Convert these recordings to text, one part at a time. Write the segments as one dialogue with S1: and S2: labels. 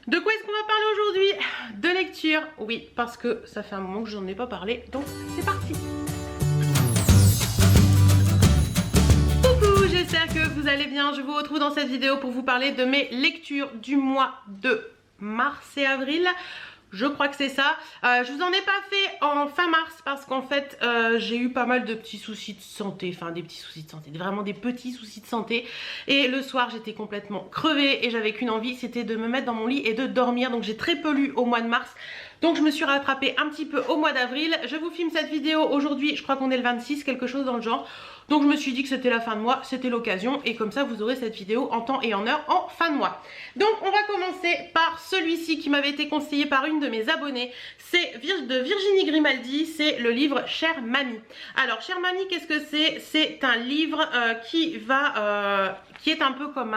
S1: De quoi est-ce qu'on va parler aujourd'hui? De lecture, oui, parce que ça fait un moment que j'en ai pas parlé, donc c'est parti. Coucou, j'espère que vous allez bien. Je vous retrouve dans cette vidéo pour vous parler de mes lectures du mois de mars et avril. Je crois que c'est ça. Je vous en ai pas fait en fin mars parce qu'en fait j'ai eu pas mal de petits soucis de santé. Enfin des petits soucis de santé, vraiment des petits soucis de santé. Et le soir j'étais complètement crevée et j'avais qu'une envie, c'était de me mettre dans mon lit et de dormir. Donc j'ai très peu lu au mois de mars. Donc je me suis rattrapée un petit peu au mois d'avril. Je vous filme cette vidéo aujourd'hui, je crois qu'on est le 26, quelque chose dans le genre. Donc je me suis dit que c'était la fin de mois, c'était l'occasion. Et comme ça vous aurez cette vidéo en temps et en heure en fin de mois. Donc on va commencer par celui-ci qui m'avait été conseillé par une de mes abonnées. C'est de Virginie Grimaldi, c'est le livre Chère Mamie. Alors Chère Mamie, qu'est-ce que c'est? C'est un livre qui est un peu comme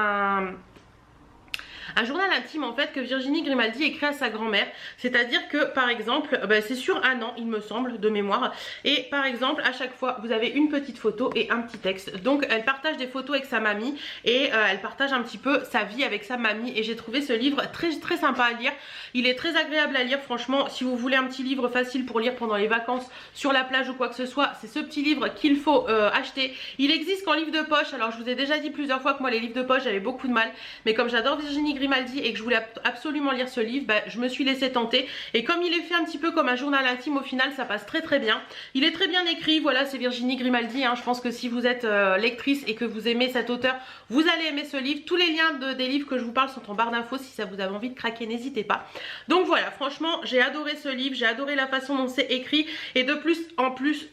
S1: un journal intime en fait que Virginie Grimaldi écrit à sa grand-mère. C'est-à-dire que par exemple, c'est sur un an il me semble de mémoire. Et par exemple à chaque fois vous avez une petite photo et un petit texte. Donc elle partage des photos avec sa mamie et elle partage un petit peu sa vie avec sa mamie. Et j'ai trouvé ce livre très très sympa à lire. Il est très agréable à lire franchement. Si vous voulez un petit livre facile pour lire pendant les vacances, sur la plage ou quoi que ce soit, c'est ce petit livre qu'il faut acheter. Il existe qu'en livre de poche. Alors je vous ai déjà dit plusieurs fois que moi les livres de poche j'avais beaucoup de mal. Mais comme j'adore Virginie Grimaldi et que je voulais absolument lire ce livre, je me suis laissée tenter. Et comme il est fait un petit peu comme un journal intime, au final ça passe très très bien. Il est très bien écrit, voilà, c'est Virginie Grimaldi, hein. Je pense que si vous êtes lectrice et que vous aimez cet auteur, vous allez aimer ce livre. Tous les liens des livres que je vous parle sont en barre d'infos, si ça vous avez envie de craquer, n'hésitez pas. Donc voilà, franchement j'ai adoré ce livre, j'ai adoré la façon dont c'est écrit. Et de plus en plus,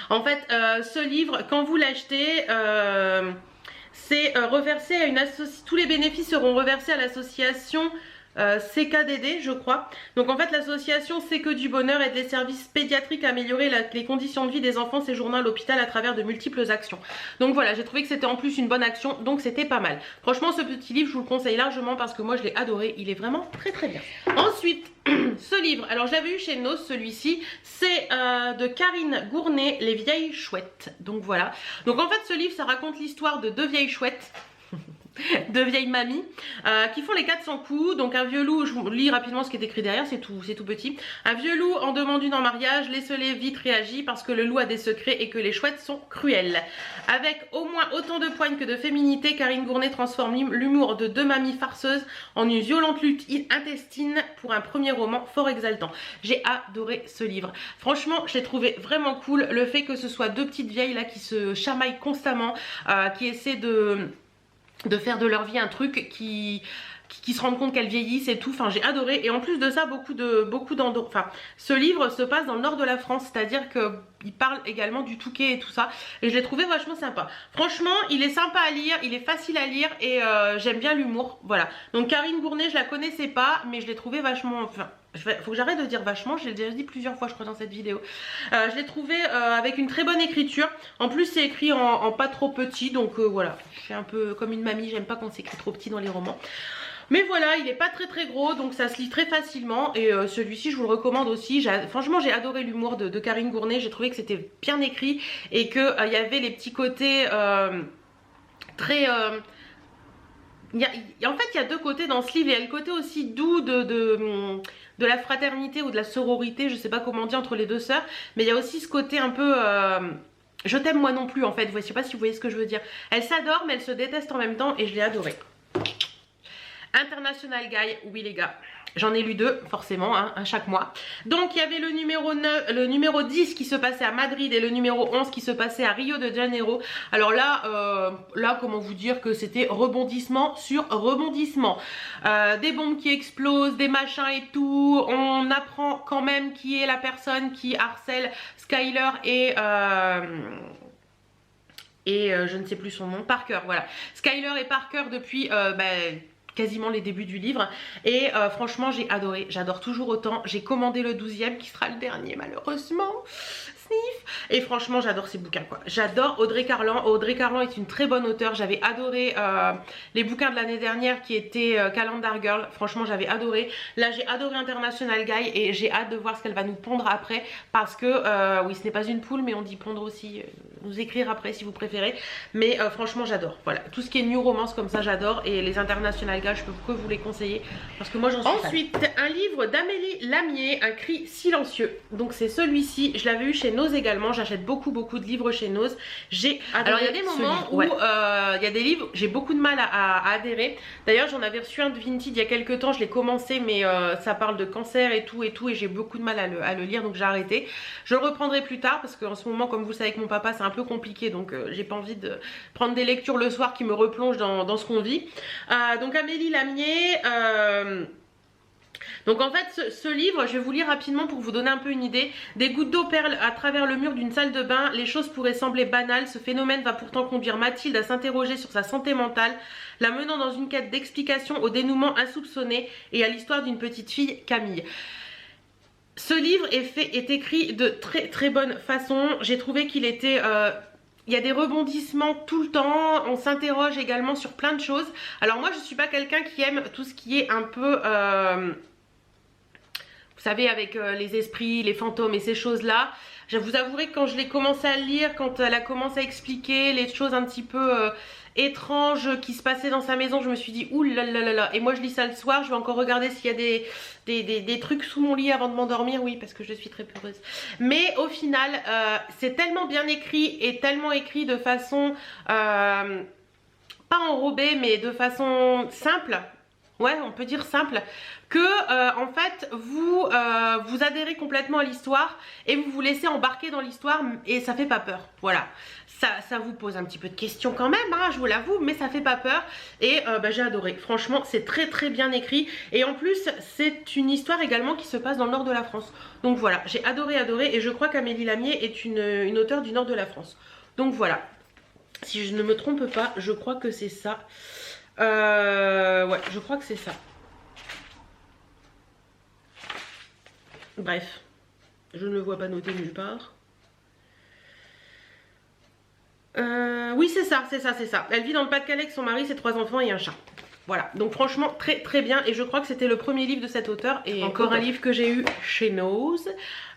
S1: en fait ce livre, quand vous l'achetez, c'est reversé à une association, tous les bénéfices seront reversés à l'association CKDD je crois. Donc en fait l'association C'est que du bonheur aide les services pédiatriques à améliorer les conditions de vie des enfants séjournant à l'hôpital à travers de multiples actions. Donc voilà, j'ai trouvé que c'était en plus une bonne action, donc c'était pas mal. Franchement ce petit livre je vous le conseille largement parce que moi je l'ai adoré, il est vraiment très très bien. Ensuite ce livre, alors je l'avais eu chez Nos, celui-ci, c'est de Karine Gournay, Les vieilles chouettes. Donc voilà, donc en fait ce livre ça raconte l'histoire de deux vieilles chouettes de vieilles mamies qui font les 400 coups. Donc un vieux loup, je vous lis rapidement ce qui est écrit derrière, c'est tout petit. Un vieux loup en demande une en mariage, laisse-les vite réagit parce que le loup a des secrets et que les chouettes sont cruelles. Avec au moins autant de poigne que de féminité, Karine Gournay transforme l'humour de deux mamies farceuses en une violente lutte intestine pour un premier roman fort exaltant. J'ai adoré ce livre. Franchement, j'ai trouvé vraiment cool le fait que ce soit deux petites vieilles là qui se chamaillent constamment, qui essaient de faire de leur vie un truc qui se rendent compte qu'elles vieillissent et tout. Enfin j'ai adoré. Et en plus de ça ce livre se passe dans le nord de la France, c'est-à-dire qu'il parle également du Touquet et tout ça. Et je l'ai trouvé vachement sympa. Franchement il est sympa à lire, il est facile à lire et j'aime bien l'humour. Voilà. Donc Karine Gournay je la connaissais pas mais je l'ai trouvé vachement... Enfin, faut que j'arrête de dire vachement, je l'ai déjà dit plusieurs fois je crois dans cette vidéo. Je l'ai trouvé avec une très bonne écriture. En plus c'est écrit en pas trop petit, donc voilà. Je suis un peu comme une mamie, j'aime pas quand c'est écrit trop petit dans les romans. Mais voilà, il est pas très très gros, donc ça se lit très facilement. Et celui-ci je vous le recommande aussi. Franchement j'ai adoré l'humour de Karine Gournay. J'ai trouvé que c'était bien écrit et qu'il y avait les petits côtés très... en fait il y a deux côtés dans ce livre. Il y a le côté aussi doux de la fraternité ou de la sororité, je sais pas comment dire, entre les deux sœurs. Mais il y a aussi ce côté un peu... je t'aime moi non plus en fait, je sais pas si vous voyez ce que je veux dire. Elle s'adore mais elle se déteste en même temps et je l'ai adoré. International Guy, oui les gars, j'en ai lu deux forcément, hein, un chaque mois. Donc il y avait le numéro 10 qui se passait à Madrid et le numéro 11 qui se passait à Rio de Janeiro. Alors là, comment vous dire que c'était rebondissement sur rebondissement. Des bombes qui explosent, des machins et tout. On apprend quand même qui est la personne qui harcèle Skyler et je ne sais plus son nom, Parker, voilà. Skyler et Parker depuis... quasiment les débuts du livre et franchement j'ai adoré, j'adore toujours autant. J'ai commandé le 12e qui sera le dernier malheureusement, sniff, et franchement j'adore ces bouquins quoi. J'adore Audrey Carlan. Audrey Carlan est une très bonne auteure. J'avais adoré les bouquins de l'année dernière qui étaient Calendar Girl, franchement j'avais adoré. Là j'ai adoré International Guy et j'ai hâte de voir ce qu'elle va nous pondre après parce que oui ce n'est pas une poule mais on dit pondre aussi nous écrire après si vous préférez. Mais franchement j'adore, voilà, tout ce qui est new romance comme ça j'adore. Et les international gars je peux que vous les conseiller parce que moi j'en suis fan. Ensuite un livre d'Amélie Lamier, Un cri silencieux. Donc c'est celui-ci, je l'avais eu chez Nose également. J'achète beaucoup de livres chez Nose. J'ai adoré. Alors il y a des moments où il y a des livres j'ai beaucoup de mal à adhérer. D'ailleurs j'en avais reçu un de Vinted il y a quelques temps, je l'ai commencé mais ça parle de cancer et tout et j'ai beaucoup de mal à le lire, donc j'ai arrêté. Je le reprendrai plus tard parce qu'en ce moment comme vous le savez avec mon papa c'est un peu compliqué, donc j'ai pas envie de prendre des lectures le soir qui me replongent dans ce qu'on vit. Donc Amélie Lamier, donc en fait ce livre, je vais vous lire rapidement pour vous donner un peu une idée. Des gouttes d'eau perlent à travers le mur d'une salle de bain. Les choses pourraient sembler banales. Ce phénomène va pourtant conduire Mathilde à s'interroger sur sa santé mentale, la menant dans une quête d'explication au dénouement insoupçonné et à l'histoire d'une petite fille, Camille. Ce livre est écrit de très bonne façon. J'ai trouvé qu'il était... il y a des rebondissements tout le temps, on s'interroge également sur plein de choses. Alors moi je suis pas quelqu'un qui aime tout ce qui est un peu... vous savez avec les esprits, les fantômes et ces choses là. Je vous avouerai que quand je l'ai commencé à le lire, quand elle a commencé à expliquer les choses un petit peu étranges qui se passaient dans sa maison, je me suis dit ouh là là là là. Et moi je lis ça le soir, je vais encore regarder s'il y a des trucs sous mon lit avant de m'endormir, oui parce que je suis très peureuse. Mais au final c'est tellement bien écrit et tellement écrit de façon pas enrobée mais de façon simple. Ouais, on peut dire simple, que en fait vous adhérez complètement à l'histoire et vous vous laissez embarquer dans l'histoire et ça fait pas peur. Voilà, ça vous pose un petit peu de questions quand même, hein, je vous l'avoue, mais ça fait pas peur et j'ai adoré. Franchement, c'est très bien écrit et en plus c'est une histoire également qui se passe dans le nord de la France. Donc voilà, j'ai adoré et je crois qu'Amélie Lamier est une auteure du nord de la France. Donc voilà, si je ne me trompe pas, je crois que c'est ça. Ouais, je crois que c'est ça. Bref, je ne le vois pas noté nulle part. Oui, c'est ça. Elle vit dans le Pas-de-Calais avec son mari, ses 3 enfants et un chat. Voilà, donc franchement très bien. Et je crois que c'était le premier livre de cet auteur. Et encore un livre que j'ai eu chez Nose.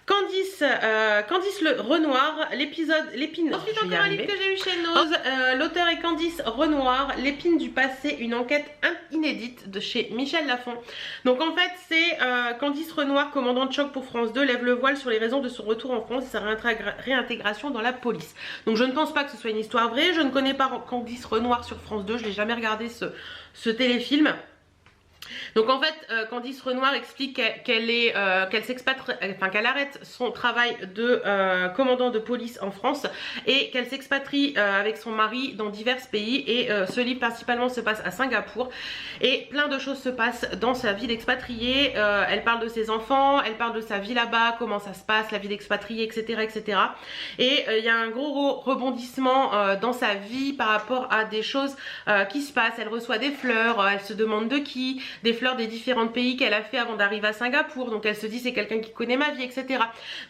S1: Candice le Renoir, l'épine. Ensuite encore un livre que j'ai eu chez Nose. L'auteur est Candice Renoir, l'épine du passé, une enquête inédite de chez Michel Lafon. Donc en fait c'est Candice Renoir, commandant de choc pour France 2, lève le voile sur les raisons de son retour en France et sa réintégration dans la police. Donc je ne pense pas que ce soit une histoire vraie, je ne connais pas Candice Renoir sur France 2, je n'ai jamais regardé ce téléfilm. Donc en fait Candice Renoir explique qu'elle arrête son travail de commandant de police en France et qu'elle s'expatrie avec son mari dans divers pays et ce livre principalement se passe à Singapour et plein de choses se passent dans sa vie d'expatriée. Elle parle de ses enfants, elle parle de sa vie là-bas, comment ça se passe, la vie d'expatriée, etc. Et il y a un gros rebondissement dans sa vie par rapport à des choses qui se passent. Elle reçoit des fleurs, elle se demande de qui, des fleurs des différents pays qu'elle a fait avant d'arriver à Singapour, donc elle se dit c'est quelqu'un qui connaît ma vie, etc.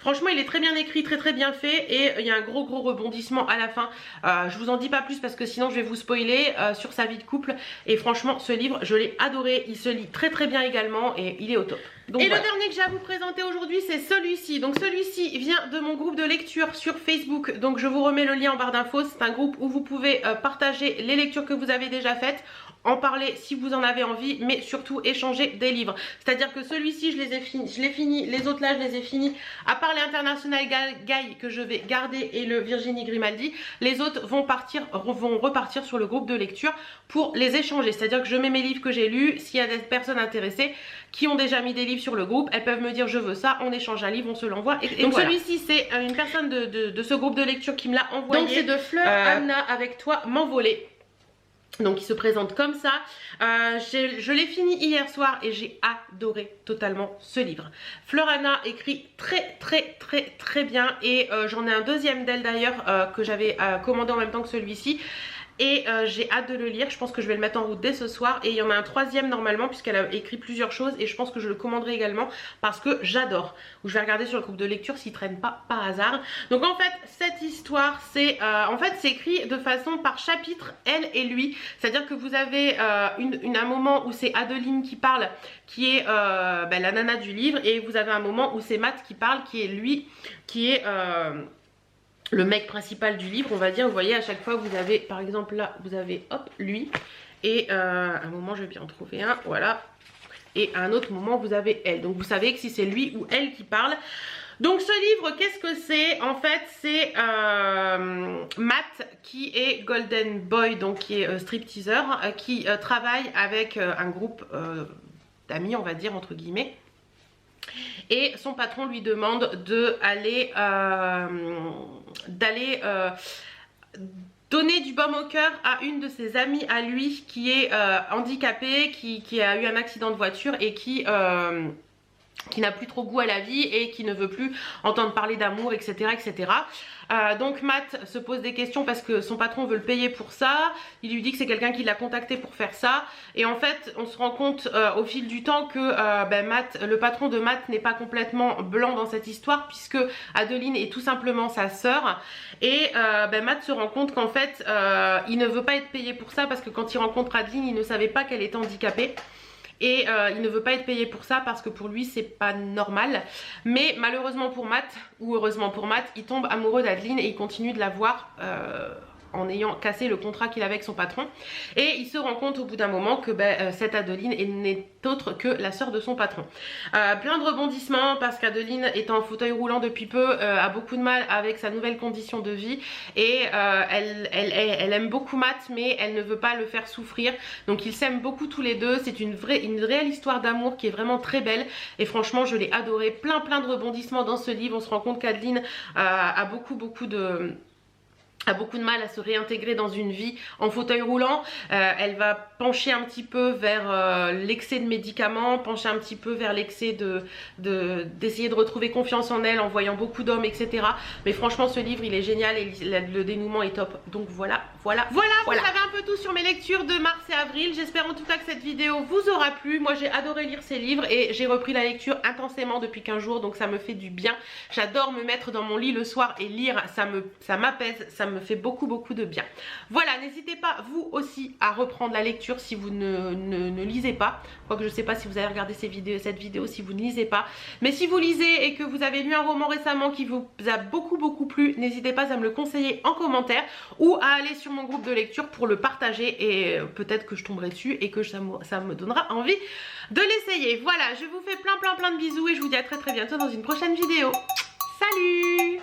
S1: Franchement il est très bien écrit, très bien fait et il y a un gros rebondissement à la fin. Je vous en dis pas plus parce que sinon je vais vous spoiler sur sa vie de couple et franchement ce livre je l'ai adoré, il se lit très bien également et il est au top. Donc, et voilà. Le dernier que j'ai à vous présenter aujourd'hui c'est celui-ci. Donc celui-ci vient de mon groupe de lecture sur Facebook, donc je vous remets le lien en barre d'infos. C'est un groupe où vous pouvez partager les lectures que vous avez déjà faites, en parler si vous en avez envie, mais surtout échanger des livres. C'est à dire que celui-ci je l'ai fini, les autres là je les ai finis, à part les International Guy que je vais garder et le Virginie Grimaldi, les autres vont repartir sur le groupe de lecture pour les échanger. C'est à dire que je mets mes livres que j'ai lus, s'il y a des personnes intéressées qui ont déjà mis des livres sur le groupe, elles peuvent me dire je veux ça, on échange un livre, on se l'envoie. Et donc voilà. Celui-ci c'est une personne de ce groupe de lecture qui me l'a envoyé. Donc c'est de Fleur Anna, avec toi m'envoler. Donc il se présente comme ça. Je l'ai fini hier soir et j'ai adoré totalement ce livre. Fleur Anna écrit très bien et j'en ai un deuxième d'elle d'ailleurs que j'avais commandé en même temps que celui-ci. Et j'ai hâte de le lire, je pense que je vais le mettre en route dès ce soir. Et il y en a un troisième normalement puisqu'elle a écrit plusieurs choses. Et je pense que je le commanderai également parce que j'adore. Je vais regarder sur le groupe de lecture s'il traîne pas par hasard. Donc en fait cette histoire c'est c'est écrit de façon par chapitre, elle et lui. C'est à dire que vous avez un moment où c'est Adeline qui parle, qui est la nana du livre. Et vous avez un moment où c'est Matt qui parle, qui est lui, qui est... le mec principal du livre, on va dire. Vous voyez, à chaque fois vous avez, par exemple là, vous avez hop, lui. Et à un moment je vais bien en trouver un, voilà. Et à un autre moment vous avez elle. Donc vous savez que si c'est lui ou elle qui parle. Donc ce livre, qu'est-ce que c'est? En fait c'est Matt qui est Golden Boy, donc qui est stripteaser, qui travaille avec un groupe d'amis, on va dire entre guillemets. Et son patron lui demande donner du baume au cœur à une de ses amies à lui qui est handicapée, qui a eu un accident de voiture et qui n'a plus trop goût à la vie et qui ne veut plus entendre parler d'amour, etc. etc. Donc Matt se pose des questions parce que son patron veut le payer pour ça. Il lui dit que c'est quelqu'un qui l'a contacté pour faire ça. Et en fait, on se rend compte au fil du temps que le patron de Matt n'est pas complètement blanc dans cette histoire, puisque Adeline est tout simplement sa sœur. Et Matt se rend compte qu'en fait, il ne veut pas être payé pour ça parce que quand il rencontre Adeline, il ne savait pas qu'elle était handicapée. Et il ne veut pas être payé pour ça parce que pour lui c'est pas normal. Mais malheureusement pour Matt, ou heureusement pour Matt, il tombe amoureux d'Adeline et il continue de la voir en ayant cassé le contrat qu'il avait avec son patron. Et il se rend compte au bout d'un moment que cette Adeline n'est autre que la sœur de son patron. Plein de rebondissements parce qu'Adeline étant en fauteuil roulant depuis peu a beaucoup de mal avec sa nouvelle condition de vie. Et elle aime beaucoup Matt, mais elle ne veut pas le faire souffrir. Donc ils s'aiment beaucoup tous les deux. C'est une réelle histoire d'amour qui est vraiment très belle. Et franchement je l'ai adoré. Plein de rebondissements dans ce livre. On se rend compte qu'Adeline a beaucoup de mal à se réintégrer dans une vie en fauteuil roulant. Elle va pencher un petit peu vers l'excès de médicaments, pencher un petit peu vers l'excès d'essayer de retrouver confiance en elle en voyant beaucoup d'hommes, etc. Mais franchement ce livre il est génial et le dénouement est top. Donc voilà, vous savez un peu tout sur mes lectures de mars et avril. J'espère en tout cas que cette vidéo vous aura plu. Moi j'ai adoré lire ces livres et j'ai repris la lecture intensément depuis 15 jours, donc ça me fait du bien. J'adore me mettre dans mon lit le soir et lire, ça m'apaise, ça me fait beaucoup de bien. Voilà, n'hésitez pas vous aussi à reprendre la lecture si vous ne lisez pas. Quoique je sais pas si vous avez regardé cette vidéo si vous ne lisez pas. Mais si vous lisez et que vous avez lu un roman récemment qui vous a beaucoup plu, n'hésitez pas à me le conseiller en commentaire ou à aller sur mon groupe de lecture pour le partager et peut-être que je tomberai dessus et que ça me donnera envie de l'essayer. Voilà, je vous fais plein de bisous et je vous dis à très bientôt dans une prochaine vidéo. Salut!